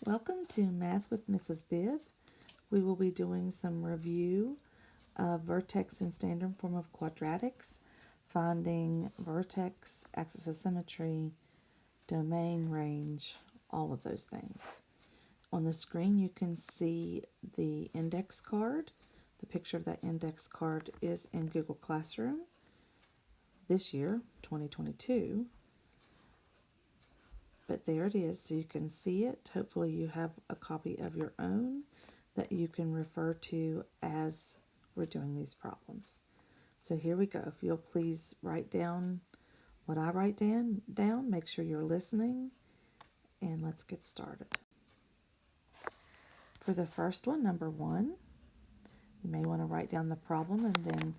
Welcome to Math with Mrs. Bibb. We will be doing some review of vertex and standard form of quadratics, finding vertex, axis of symmetry, domain, range, all of those things. On the screen you can see the index card. The picture of that index card is in Google Classroom this year, 2022. But there it is, so you can see it. Hopefully you have a copy of your own that you can refer to as we're doing these problems. So here we go. If you'll please write down what I write down, make sure you're listening, and let's get started. For the first one, number 1, you may want to write down the problem and then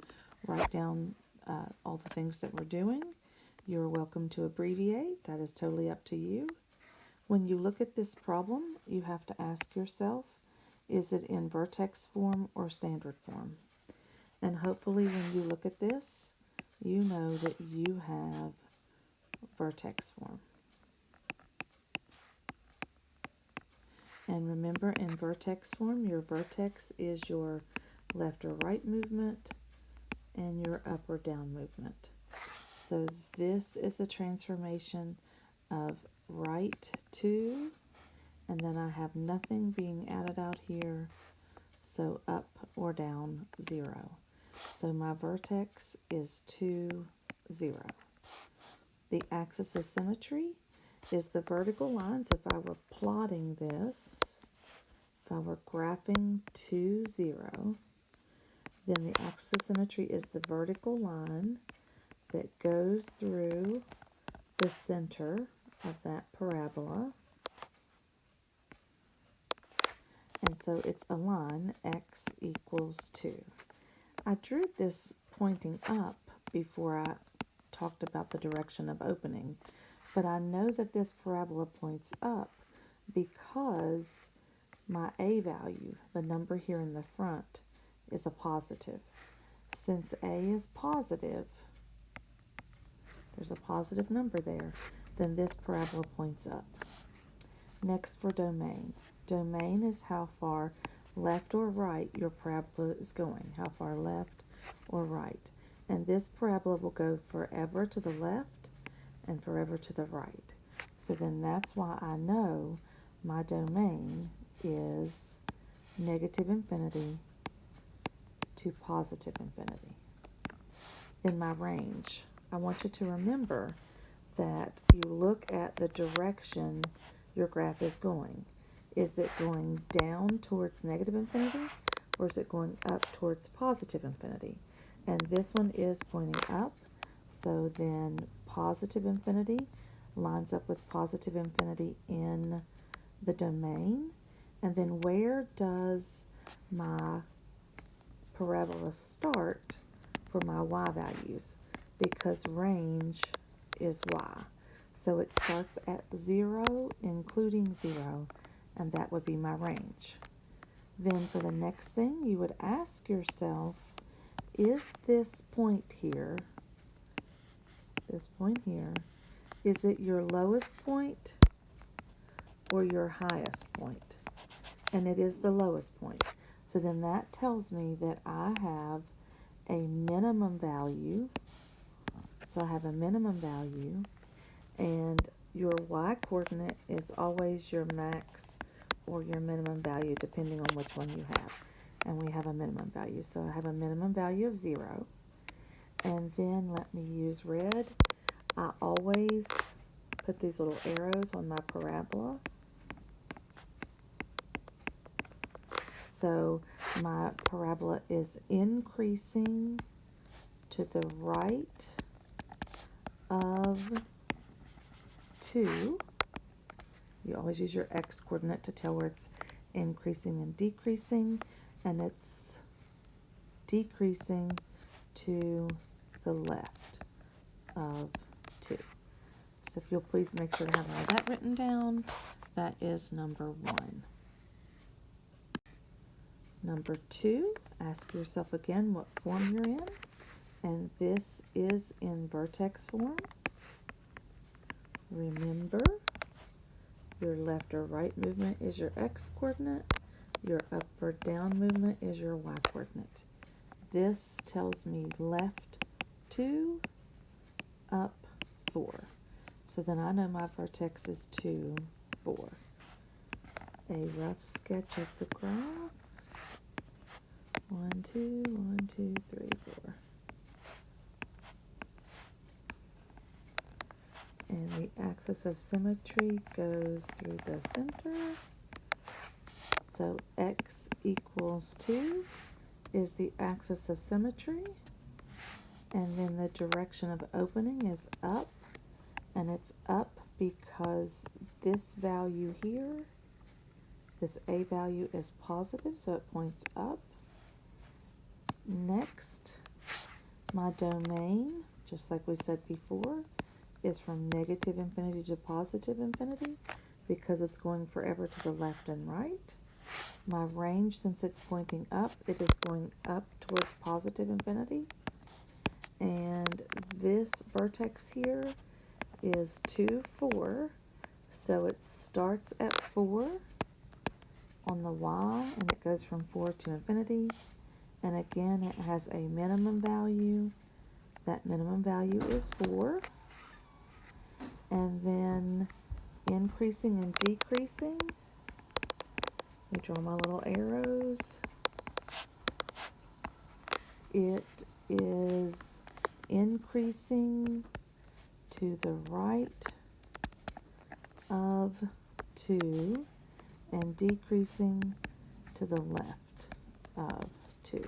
write down all the things that we're doing. You're welcome to abbreviate. That is totally up to you. When you look at this problem, you have to ask yourself, is it in vertex form or standard form? And hopefully when you look at this, you know that you have vertex form. And remember, in vertex form, your vertex is your left or right movement and your up or down movement. So this is a transformation of right 2, and then I have nothing being added out here, so up or down 0. So my vertex is 2, 0. The axis of symmetry is the vertical line. So if I were plotting this, if I were graphing 2, 0, then the axis of symmetry is the vertical line that goes through the center of that parabola. And so it's a line, x equals 2. I drew this pointing up before I talked about the direction of opening, but I know that this parabola points up because my a value, the number here in the front, is a positive. Since a is positive, there's a positive number there, then this parabola points up. Next, for domain. Domain is how far left or right your parabola is going, how far left or right. And this parabola will go forever to the left and forever to the right. So then that's why I know my domain is negative infinity to positive infinity. In my range, I want you to remember that you look at the direction your graph is going. Is it going down towards negative infinity, or is it going up towards positive infinity? And this one is pointing up, so then positive infinity lines up with positive infinity in the domain. And then where does my parabola start for my y values? Because range is y. So it starts at 0, including 0, and that would be my range. Then for the next thing, you would ask yourself, is this point here, is it your lowest point or your highest point? And it is the lowest point. So then that tells me that I have a minimum value. So I have a minimum value, and your y-coordinate is always your max or your minimum value, depending on which one you have. And we have a minimum value. So I have a minimum value of 0. And then let me use red. I always put these little arrows on my parabola. So my parabola is increasing to the right of 2. You always use your x-coordinate to tell where it's increasing and decreasing, and it's decreasing to the left of 2. So if you'll please make sure to have all that written down, that is number 1. Number 2, ask yourself again what form you're in, and this is in vertex form. Remember Your left or right movement is your x coordinate. Your up or down movement is your y coordinate. This tells me left 2, up 4. So then I know my vertex is 2, 4. A rough sketch of the graph. 1, 2, 1, 2, 3, 4. And the axis of symmetry goes through the center. So x equals 2 is the axis of symmetry. And then the direction of opening is up. And it's up because this value here, this a value is positive, so it points up. Next, my domain, just like we said before, is from negative infinity to positive infinity because it's going forever to the left and right. My range, since it's pointing up, it is going up towards positive infinity. And this vertex here is 2, 4. So it starts at 4 on the y, and it goes from 4 to infinity. And again, it has a minimum value. That minimum value is 4. And then increasing and decreasing. Let me draw my little arrows. It is increasing to the right of 2 and decreasing to the left of 2.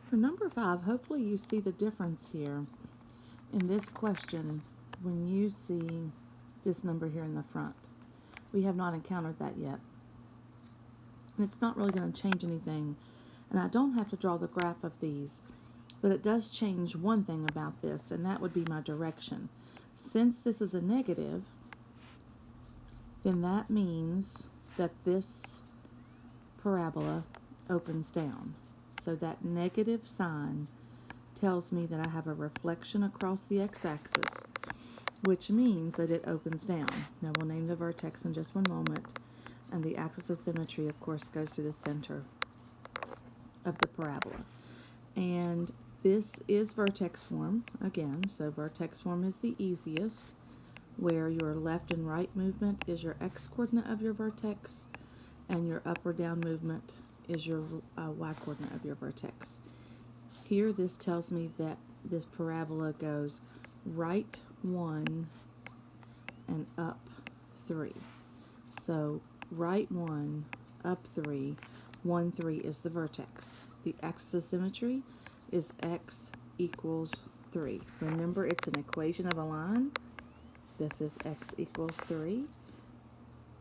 For number 5, hopefully you see the difference here in this question when you see this number here in the front. We have not encountered that yet. And it's not really going to change anything. And I don't have to draw the graph of these, but it does change one thing about this, and that would be my direction. Since this is a negative, then that means that this parabola opens down. So that negative sign tells me that I have a reflection across the x-axis, which means that it opens down. Now we'll name the vertex in just one moment, and the axis of symmetry, of course, goes through the center of the parabola. And this is vertex form, again, so vertex form is the easiest, where your left and right movement is your x-coordinate of your vertex, and your up or down movement is your y-coordinate of your vertex. Here, this tells me that this parabola goes right 1 and up 3. So right 1, up 3, 1, 3 is the vertex. The axis of symmetry is x equals 3. Remember, it's an equation of a line. This is x equals 3.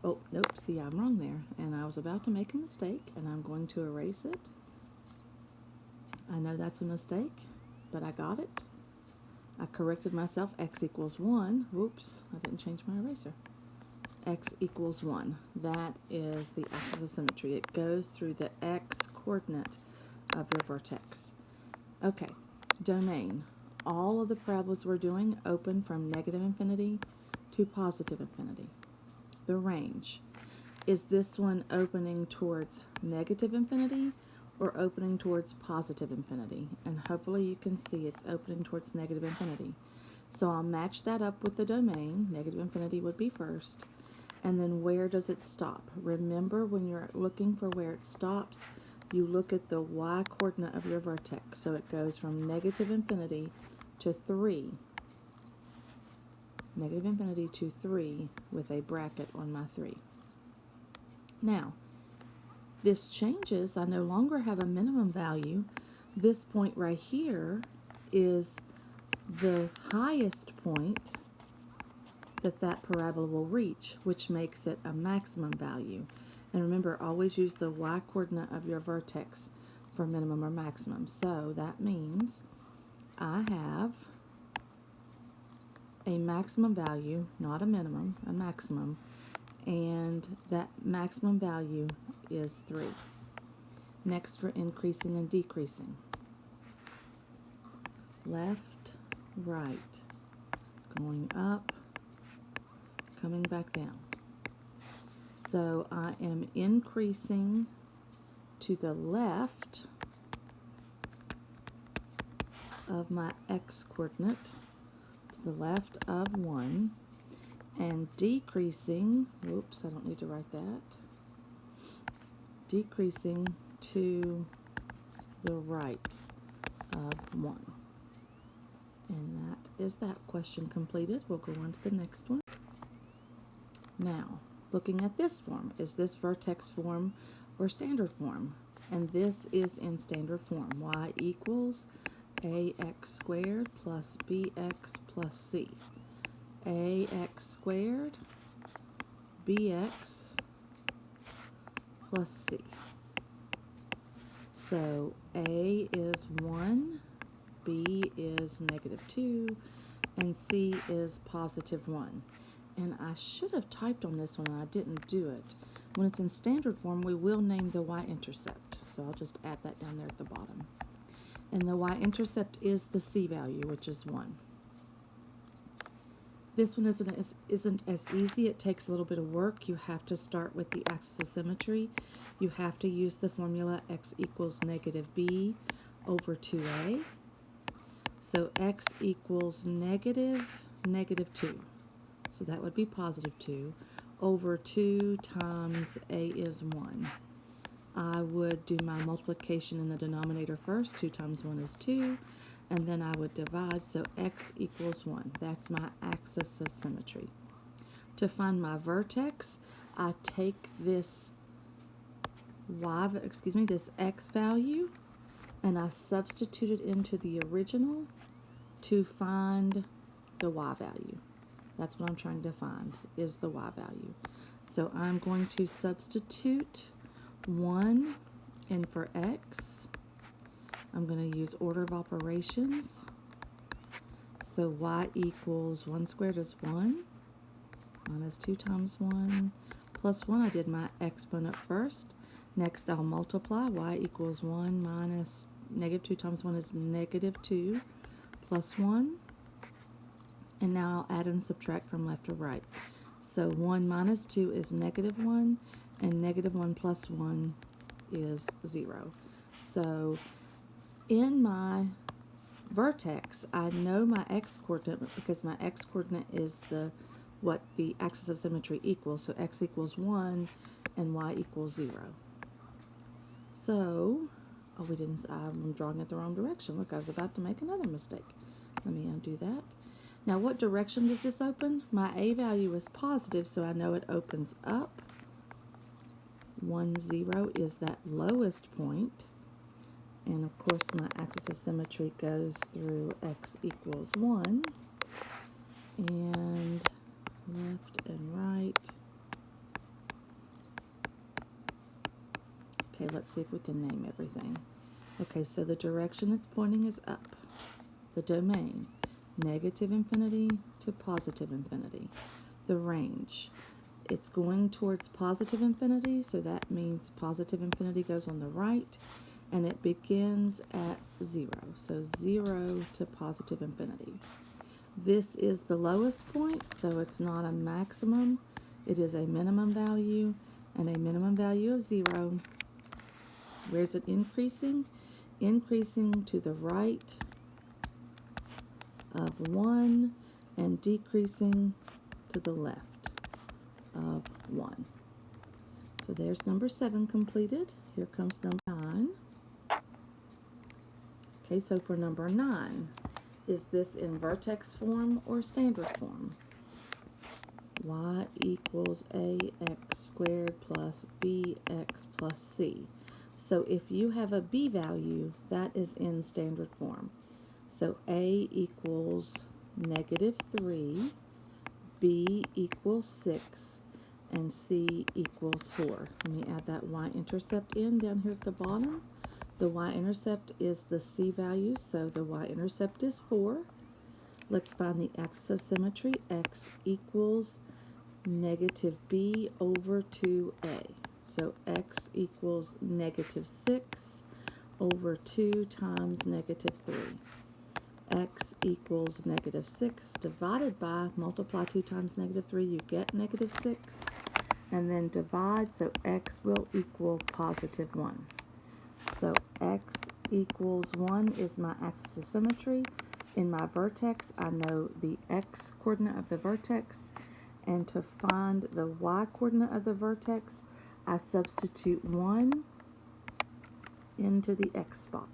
Oh, nope, see, I'm wrong there. And I was about to make a mistake, and I'm going to erase it. I know that's a mistake, but I got it. I corrected myself. X equals 1. Whoops, I didn't change my eraser. X equals 1. That is the axis of symmetry. It goes through the x coordinate of your vertex. Okay, domain. All of the parabolas we're doing open from negative infinity to positive infinity. The range. Is this one opening towards negative infinity or opening towards positive infinity? And hopefully you can see it's opening towards negative infinity. So I'll match that up with the domain. Negative infinity would be first. And then where does it stop? Remember, when you're looking for where it stops, you look at the y-coordinate of your vertex. So it goes from negative infinity to 3. Negative infinity to 3 with a bracket on my 3. Now, this changes. I no longer have a minimum value. This point right here is the highest point that parabola will reach, which makes it a maximum value. And remember, always use the y-coordinate of your vertex for minimum or maximum. So that means I have a maximum value, not a minimum, a maximum, and that maximum value is 3. Next, for increasing and decreasing. Left, right, going up, coming back down. So I am increasing to the left of my x-coordinate, to the left of 1, and decreasing, whoops, I don't need to write that, decreasing to the right of 1. And that is that question completed. We'll go on to the next one. Now, looking at this form, is this vertex form or standard form? And this is in standard form. Y equals ax squared plus bx plus c. Ax squared, bx plus c. So a is 1, b is -2, and c is +1. And I should have typed on this one and I didn't do it. When it's in standard form, we will name the y-intercept. So I'll just add that down there at the bottom. And the y-intercept is the c value, which is 1. This one isn't as easy. It takes a little bit of work. You have to start with the axis of symmetry. You have to use the formula x equals -b over 2a. So x equals -2. So that would be +2 over 2 times a is 1. I would do my multiplication in the denominator first. 2 times 1 is 2. And then I would divide, so x equals 1. That's my axis of symmetry. To find my vertex, I take this this x value, and I substitute it into the original to find the y value. That's what I'm trying to find, is the y value. So I'm going to substitute 1 in for x. I'm going to use order of operations. So y equals 1 squared is 1, minus 2 times 1, plus 1. I did my exponent first. Next I'll multiply. Y equals 1 minus -2 times 1 is -2, plus 1. And now I'll add and subtract from left to right. So 1 minus 2 is -1, and -1 plus 1 is 0. So in my vertex, I know my x-coordinate because my x-coordinate is what the axis of symmetry equals. So x equals 1 and y equals 0. So, I'm drawing it the wrong direction. Look, I was about to make another mistake. Let me undo that. Now, what direction does this open? My a value is positive, so I know it opens up. 1, 0 is that lowest point. And of course, my axis of symmetry goes through x equals 1, and left and right. Okay, let's see if we can name everything. Okay, so the direction it's pointing is up. The domain, -infinity to +infinity. The range, it's going towards +infinity, so that means +infinity goes on the right. And it begins at 0, so 0 to +infinity. This is the lowest point, so it's not a maximum. It is a minimum value, and a minimum value of 0. Where's it increasing? Increasing to the right of 1 and decreasing to the left of 1. So there's number 7 completed. Here comes number 9. Okay, so for number 9, is this in vertex form or standard form? Y equals ax squared plus bx plus c. So if you have a b value, that is in standard form. So a equals -3, b equals 6, and c equals 4. Let me add that y-intercept in down here at the bottom. The y-intercept is the c value, so the y-intercept is 4. Let's find the axis of symmetry. X equals -b over 2a. So x equals -6 over 2 times -3. x equals -6 divided by, multiply 2 times -3, you get -6, and then divide, so x will equal +1. So x equals 1 is my axis of symmetry. In my vertex, I know the x coordinate of the vertex, and to find the y coordinate of the vertex, I substitute 1 into the x spot.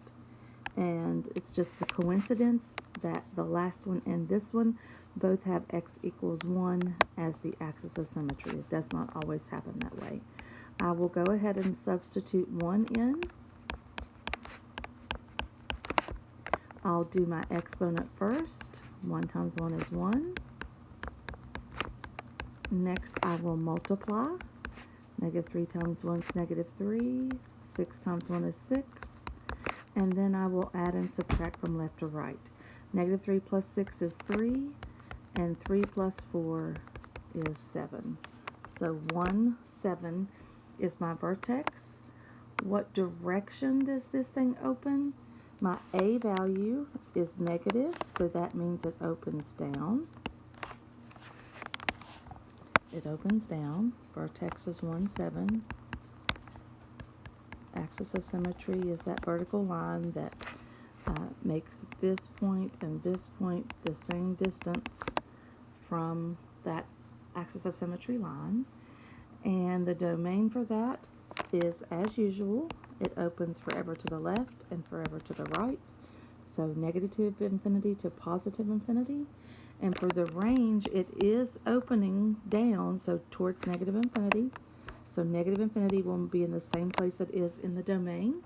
And it's just a coincidence that the last one and this one both have x equals 1 as the axis of symmetry. It does not always happen that way. I will go ahead and substitute 1 in. I'll do my exponent first. 1 times 1 is 1. Next, I will multiply. -3 times 1 is -3. 6 times 1 is 6. And then I will add and subtract from left to right. -3 plus 6 is 3. And 3 plus 4 is 7. So 1, 7 is my vertex. What direction does this thing open? My A value is negative, so that means it opens down. It opens down. Vertex is 1, 7. Axis of symmetry is that vertical line that makes this point and this point the same distance from that axis of symmetry line. And the domain for that is, as usual, it opens forever to the left and forever to the right. So negative infinity to positive infinity. And for the range, it is opening down, so towards negative infinity. So negative infinity will be in the same place it is in the domain.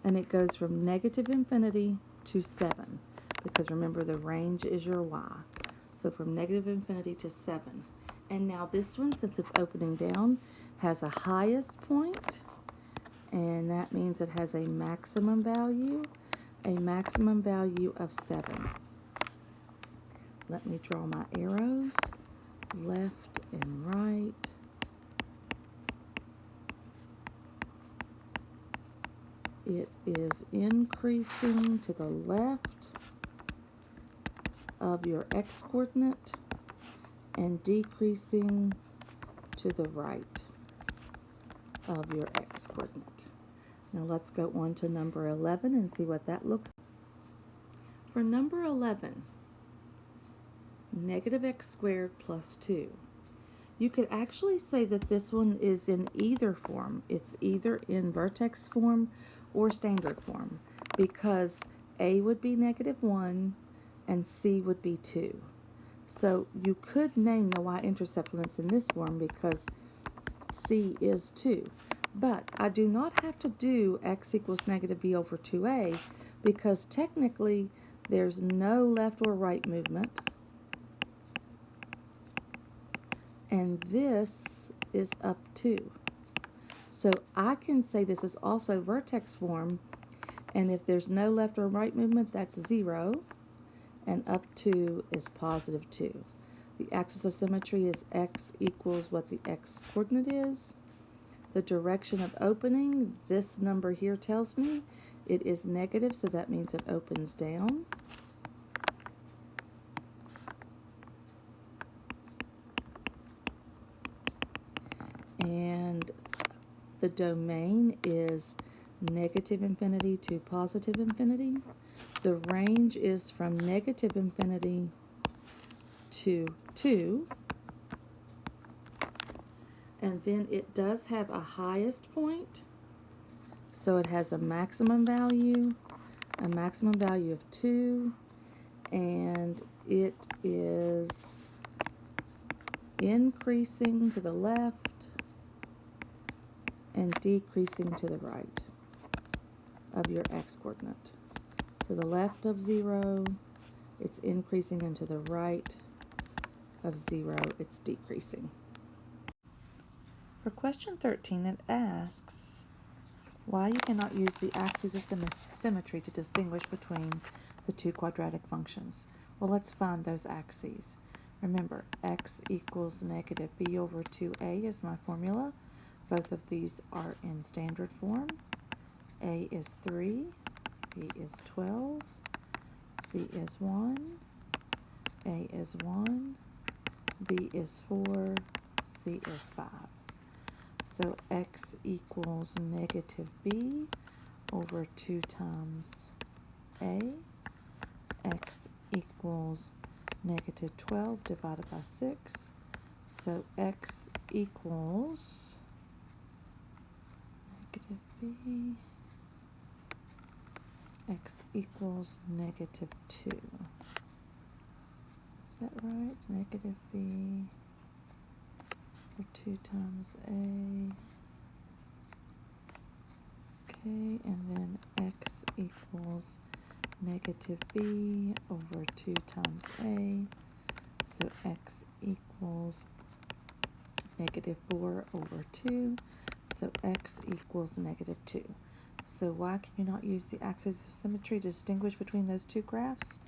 And it goes from negative infinity to 7. Because remember, the range is your y. So from negative infinity to 7. And now this one, since it's opening down, has a highest point, and that means it has a maximum value of 7. Let me draw my arrows, left and right. It is increasing to the left of your x coordinate and decreasing to the right of your x coordinate. Now let's go on to number 11 and see what that looks like. For number 11, -x squared plus 2. You could actually say that this one is in either form. It's either in vertex form or standard form, because A would be -1 and C would be 2. So you could name the y-intercept when it's in this form because C is 2. But I do not have to do x equals -b over 2a because technically there's no left or right movement. And this is up 2. So I can say this is also vertex form, and if there's no left or right movement, that's 0, and up 2 is +2. The axis of symmetry is x equals what the x coordinate is. The direction of opening, this number here tells me it is negative, so that means it opens down. And the domain is negative infinity to positive infinity. The range is from negative infinity to 2. And then it does have a highest point. So it has a maximum value of 2. And it is increasing to the left and decreasing to the right of your x coordinate. To the left of 0, it's increasing, and to the right of 0, it's decreasing. For question 13, it asks why you cannot use the axes of symmetry to distinguish between the two quadratic functions. Well, let's find those axes. Remember, x equals -b over 2a is my formula. Both of these are in standard form. A is 3, b is 12, C is 1, A is 1, B is 4, C is 5. So x equals negative b over 2 times a. X equals negative 12 divided by 6. So x equals negative b. X equals negative 2. Is that right? Negative b for 2 times a. Okay, and then x equals negative b over 2 times a. So x equals negative 4 over 2. So x equals negative 2. So why can you not use the axes of symmetry to distinguish between those two graphs?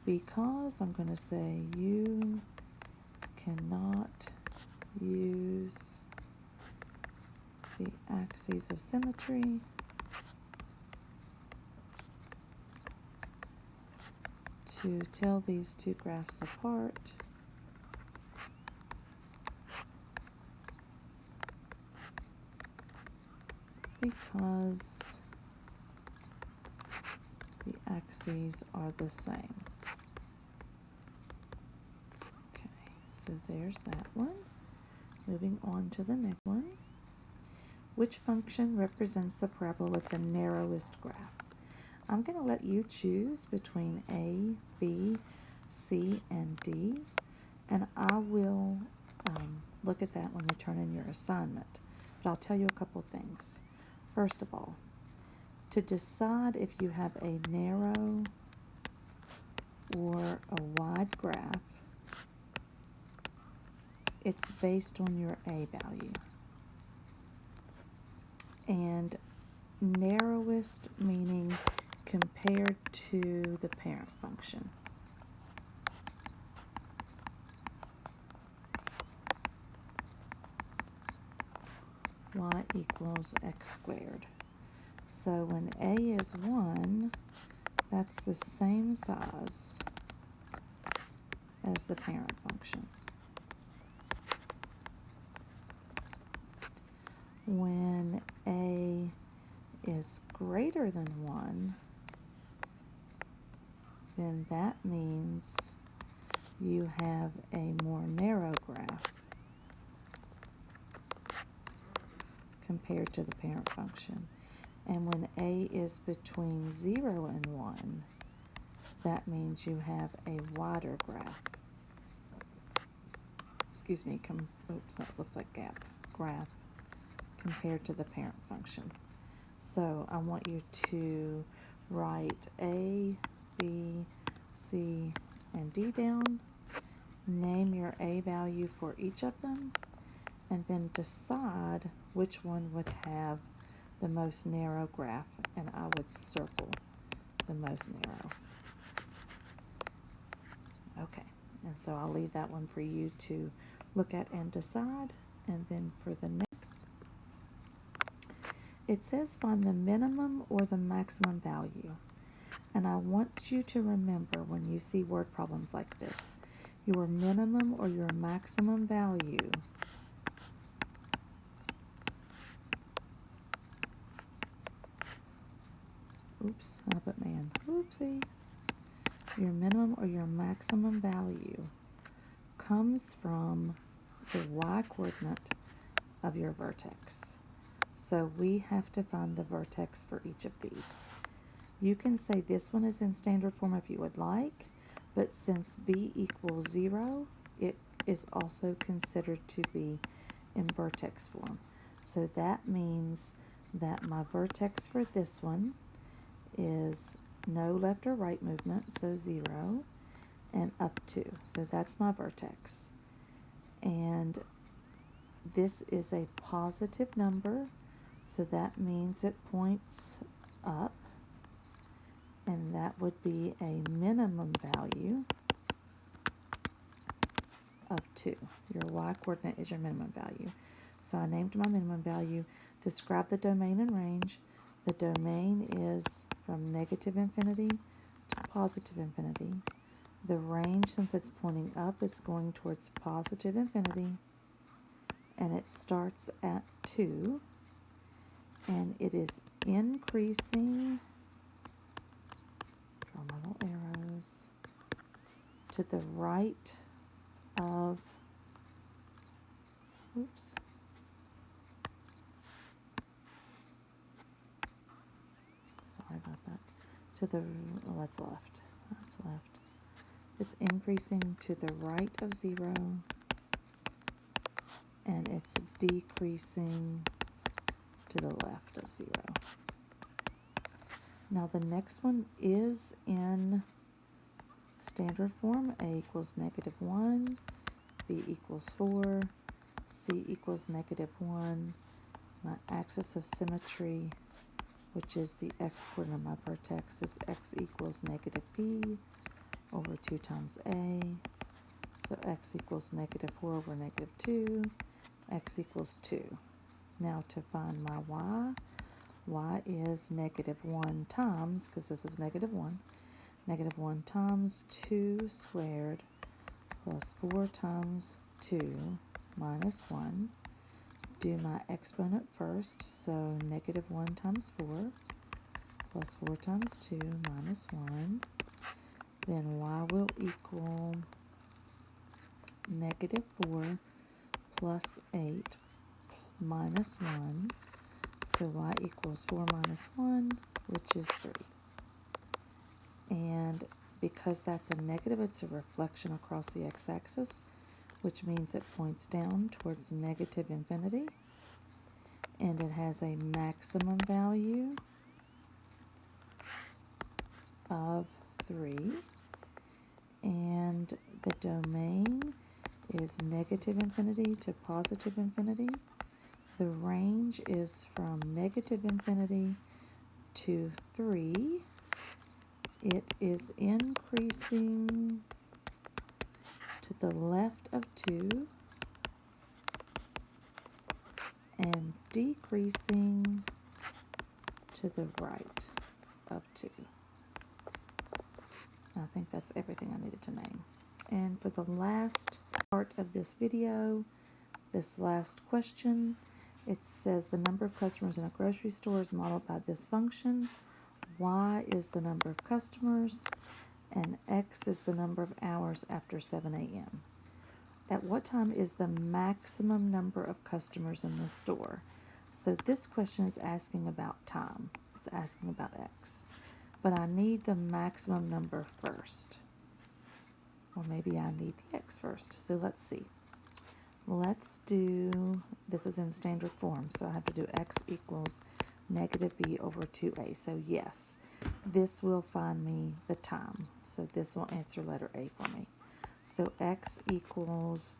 Because I'm going to say you cannot use the axes of symmetry to tell these two graphs apart because the axes are the same. Okay, so there's that one. Moving on to the next one. Which function represents the parabola with the narrowest graph? I'm going to let you choose between A, B, C, and D, and I will look at that when you turn in your assignment. But I'll tell you a couple things. First of all, to decide if you have a narrow or a wide graph, it's based on your A value. And narrowest meaning compared to the parent function. Y equals x squared. So when A is 1, that's the same size as the parent function. When A is greater than 1, then that means you have a more narrow graph compared to the parent function. And when A is between 0 and 1, that means you have a wider graph. Excuse me, oops, that looks like graph compared to the parent function. So I want you to write A, B, C, and D down, name your A value for each of them, and then decide which one would have the most narrow graph, and I would circle the most narrow. Okay, and so I'll leave that one for you to look at and decide. And then for the next, it says find the minimum or the maximum value. And I want you to remember when you see word problems like this, your minimum or your maximum value your minimum or your maximum value comes from the y-coordinate of your vertex. So we have to find the vertex for each of these. You can say this one is in standard form if you would like, but since b equals 0, it is also considered to be in vertex form. So that means that my vertex for this one is no left or right movement, so 0, and up 2. So that's my vertex. And this is a positive number, so that means it points up, and that would be a minimum value of 2. Your y-coordinate is your minimum value. So I named my minimum value. Describe the domain and range. The domain is from negative infinity to positive infinity. The range, since it's pointing up, it's going towards positive infinity, and it starts at 2, and it is increasing, draw my little arrows, to the right of, oops, sorry about that, to the, oh, that's left, it's increasing to the right of 0, and it's decreasing to the left of 0. Now the next one is in standard form. A equals -1, B equals 4, C equals -1. My axis of symmetry, which is the x-coordinate of my vertex, is x equals -b over 2 times a. So x equals -4 over -2, x equals 2. Now to find my y is -1 times, because this is -1, -1 times 2 squared plus 4 times 2 minus 1. Do my exponent first, so -1 times 4 plus 4 times 2 minus 1. Then y will equal -4 plus 8 minus 1. So y equals 4 minus 1, which is 3. And because that's a negative, it's a reflection across the x-axis, which means it points down towards negative infinity. And it has a maximum value of 3. And the domain is negative infinity to positive infinity. The range is from negative infinity to 3. It is increasing to the left of 2 and decreasing to the right of 2. I think that's everything I needed to name. And for the last part of this video, this last question, it says the number of customers in a grocery store is modeled by this function. Y is the number of customers, and X is the number of hours after 7 a.m. At what time is the maximum number of customers in the store? So this question is asking about time. It's asking about X. But I need the maximum number first. Or maybe I need the X first. So let's see. Let's do, this is in standard form, so I have to do X equals -b over 2a. So yes, this will find me the time. So this will answer letter A for me. So X equals,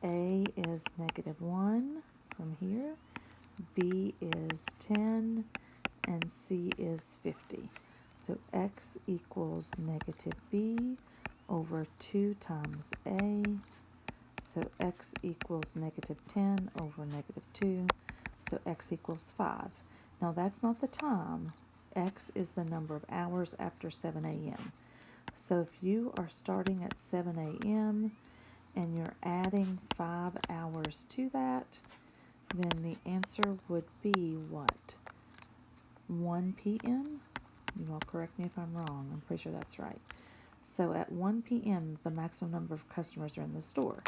A is -1 from here, B is 10, and C is 50. So X equals -b over 2 times A. So X equals -10 over -2. So X equals 5. Now that's not the time. X is the number of hours after 7 a.m. So if you are starting at 7 a.m. and you're adding 5 hours to that, then the answer would be what? 1 p.m.? You all correct me if I'm wrong. I'm pretty sure that's right. So at 1 p.m., the maximum number of customers are in the store.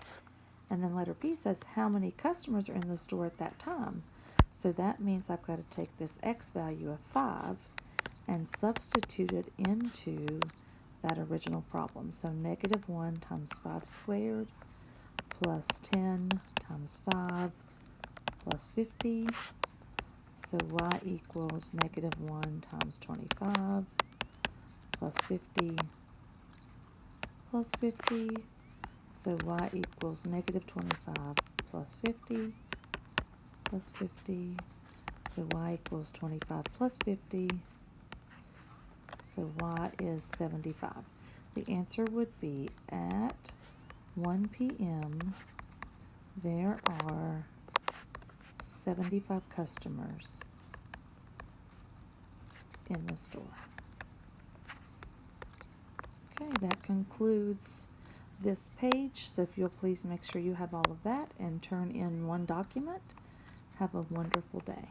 And then letter B says how many customers are in the store at that time. So that means I've got to take this X value of 5 and substitute it into that original problem. So -1 times 5 squared plus 10 times 5 plus 50. So y equals -1 times 25 plus 50 plus 50. So y equals -25 plus 50 plus 50. So y equals 25 plus 50. So y is 75. The answer would be at 1 p.m. there are 75 customers in the store. Okay, that concludes this page. So if you'll please make sure you have all of that and turn in one document. Have a wonderful day.